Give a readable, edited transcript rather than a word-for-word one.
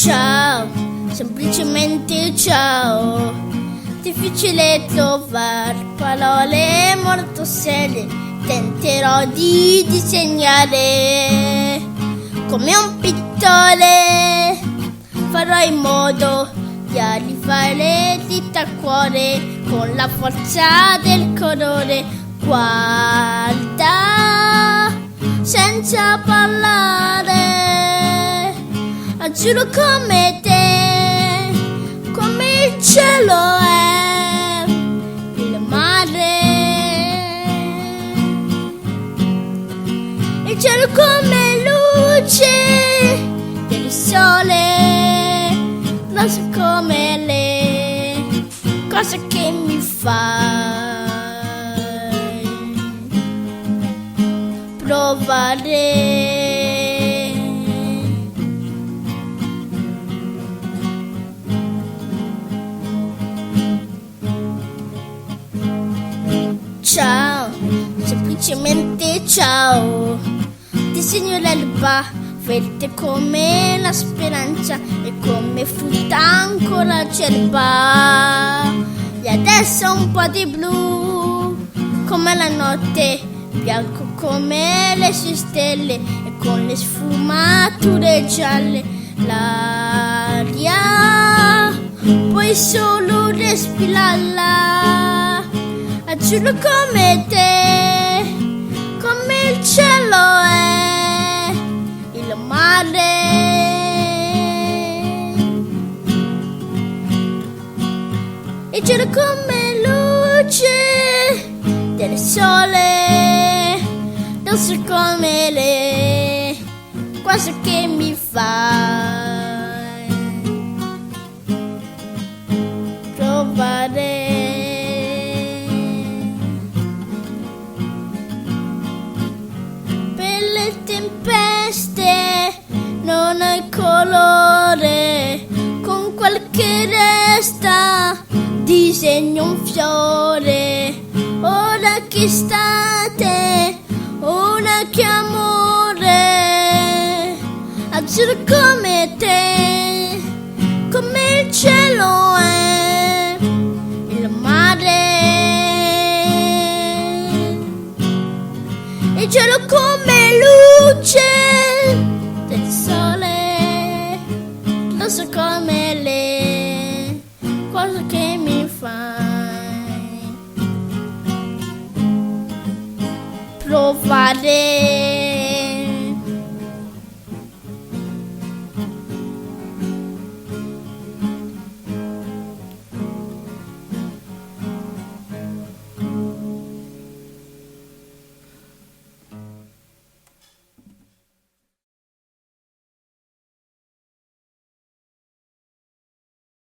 Ciao, semplicemente ciao. Difficile trovare parole molto serie. Tenterò di disegnare come un pittore. Farò in modo di arrivare dritta al cuore con la forza del colore. Guarda, senza parlare, azzurro come te, come il cielo è, il mare, il cielo come luce del sole, rosa come le cose che mi fai provare. Ciao, semplicemente ciao. Disegno l'alba verde come la speranza e come frutta ancora acerba. E adesso un po' di blu come la notte, bianco come le sue stelle e con le sfumature gialle. L'aria puoi solo respirarla, azzurro come te, come il cielo è, il mare, il cielo come luce del sole, rosso come le cose che mi fai provare. Tempeste non hai colore, con quel che resta disegno un fiore. Ora che estate, ora che amore, azzurro come te, come il cielo è, il mare, il cielo come luce del sole, rosso come le cose che mi fai provare.